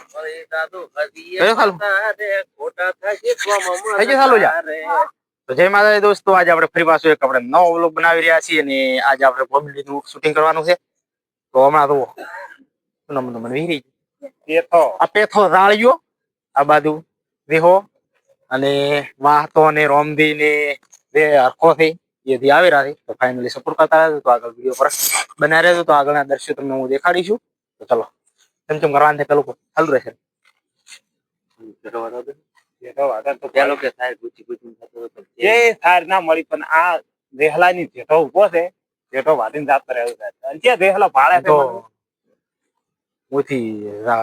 તો જય માતાજી દોસ્તો, આજે આપણે ફરી પાછું એક આપણે નવો વ્લોગ બનાવી રહ્યા છીએ અને આજે આપણે કોમેડીનું શૂટિંગ કરવાનું છે. તો હમણાં તો મને વીરી આ પેથો રાળિયો આ બાજુ વેહો અને વાહતો ને રોમદી ને બે હરખો થઈ એથી આવી રહ્યા છે. તો ફાઇનલી સપોર્ટ કરતા રહેજો. તો આગળ વિડીયો પર બના રહેજો. તો આગળના દ્રશ્યો તમને હું દેખાડીશું. તો ચલો તેમ કરવાનું છે પેલું ચાલુ રહેશે. ના મળી પણ આ રેહલા ની જેઠો ઉભો છે. જેઠો વાટીને જાત રહ્યા રેહલા ભાડે તો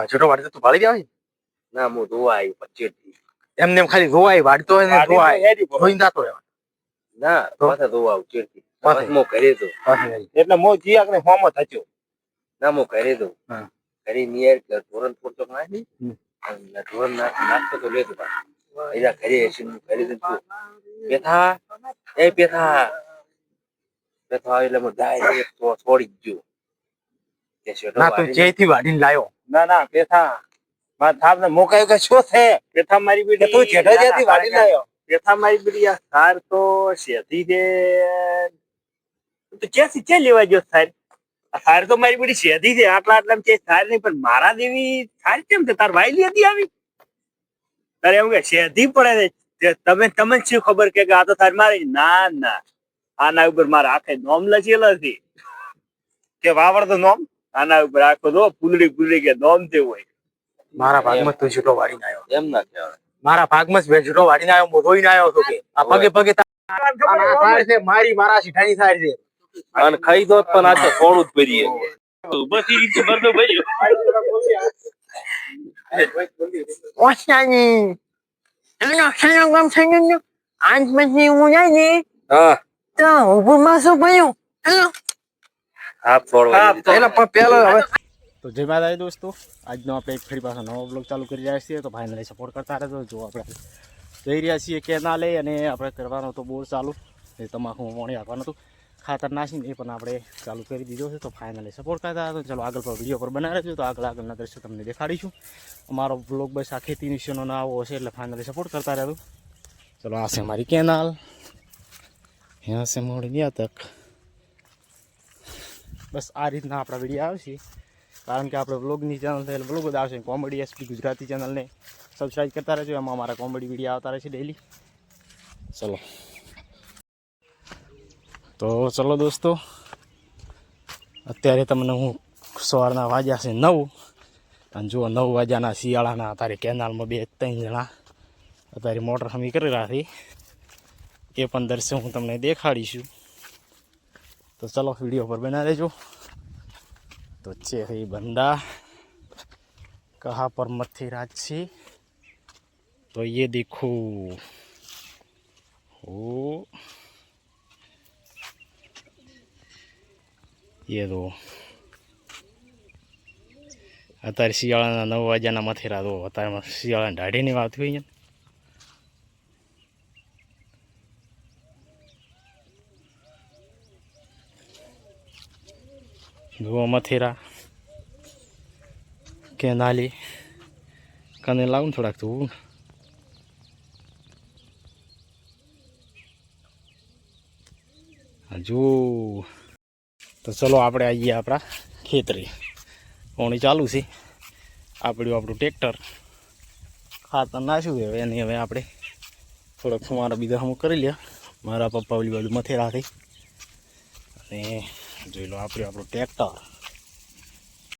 જેઠો વાડી તું ભાળી દેવાય ના હું ધોવા આવી પછી એમને એમ ખાલી ધોવાય વાડતો હોય ને ધોઈને જાતો રહેવા ના પાછા ધોવા આવું ચેડથી મો કરી દો એટલે મો જી આકને હોમો થચો ના મો કરી દો કરી નિયર કે ધોરણ પૂરતો નાખી અને ધોરણ નાખતો તો લેતો એલા કરી એસી કરી દે બેઠા એ બેઠા બેઠા એટલે મો ડાયરેક્ટ તો છોડી ગયો ના તું જેથી વાડીને લાયો ના ના બેઠા માં થાપ ને મોકાયો કે શું છે બેઠા મારી બીડી તું જેઠો જેથી વાડીને લાયો બેઠા મારી બીડી આ સાર તો શેથી દે તો કે ચે લેવા ગયો સાર આ સાર તો મારી બીડી શેથી દે આટલા આટલા કે સાર નહીં પણ મારા દેવી સાર કેમ છે તાર વાઈ લેતી આવી અરે એમ કે શેધી પડે તમે તમે શું ખબર કે આ તો તાર મારી ના ના આના ઉપર મારા આખે નોમ લચેલો છે કે વાવડ તો નોમ આના ઉપર આખો દો પુલડી પુલડી કે નોમ તે હોય મારા ભાગમાં તું છૂટો વાડીને આવ્યો એમ ના કહેવાય મારા ભાગમાં જ છૂટો વાડીને આવ્યો હું રોઈને આવ્યો તો કે આ પગે પગે છે મારી મારા સીઠાની સાઈડ છે અને ખાઈ દોત પણ આ તો થોડું જ ભરીએ બસી રીતે ભરતો ભર્યો ઓછાની એનો ખાના ગામ થઈ ગયો આજ પછી હું જાય ને હા તો ઉપર માસો ભર્યો હેલો હા છોડવા પેલો હવે તો જય માતાજી દોસ્તો, આજનો આપણે એક ફરી પાછો નવો બ્લોગ ચાલુ કરી રહ્યા છીએ. તો ફાઇનલી સપોર્ટ કરતા રહેજો. જો આપણે જઈ રહ્યા છીએ કેનાલે અને આપણે કરવાનો તો બોર ચાલુ એ તમાકુ મોણી આપવાનું હતું ખાતર નાખીને એ પણ આપણે ચાલુ કરી દીધો છે. તો ફાઇનલી સપોર્ટ કરતા હતો. ચલો આગળ પર વિડીયો પર બનાવી રહેજો. તો આગળના દ્રશ્યો તમને દેખાડીશું. અમારો બ્લોગ બસ આ ખેતી વિશેનો ના આવો હશે એટલે ફાઇનલી સપોર્ટ કરતા રહેજો. ચલો આ છે અમારી કેનાલ, यहाँ से मोड़ गया तक બસ આ રીતના આપણા વિડીયો આવશે. કારણ કે આપણે વ્લોગની ચેનલ છે એટલે વ્લોગ જ આવશે. કોમેડી એસપી ગુજરાતી ચેનલને સબસ્ક્રાઈબ કરતા રહેજો. એમાં અમારા કોમેડી વિડીયો આવતા રહેશે ડેલી. ચલો તો ચલો દોસ્તો, અત્યારે તમને હું સવારના વાગ્યા છે 9 અને જો 9 વાગ્યાના શિયાળાના અત્યારે કેનાલમાં 2-3 જણા અત્યારે મોટર હમી કરી રહ્યા છે. એ પણ દર્શન હું તમને દેખાડીશું. તો ચલો વિડીયો પર બના રહેજો. तो चेहरी बंदा कहाँ पर मथुराज छी तो ये देखो ओ ये दो अतार शियाळा 9 वाग्याना मथुरा दो अतार शियाळा ढाढीनी वात हुई जो मथुरा केनाली कने लाऊं थोड़ा तो जो तो चलो आप आइए अपना खेतरे पानी चालू से आपणु ट्रेक्टर खातर नाश्यू है एनी हवे आपणे थोड़ा फुवारा बीजा हम करी लिया. मारा पप्पा ओली बाजू मथेरा थी अने जोई लो आपणे ट्रेक्टर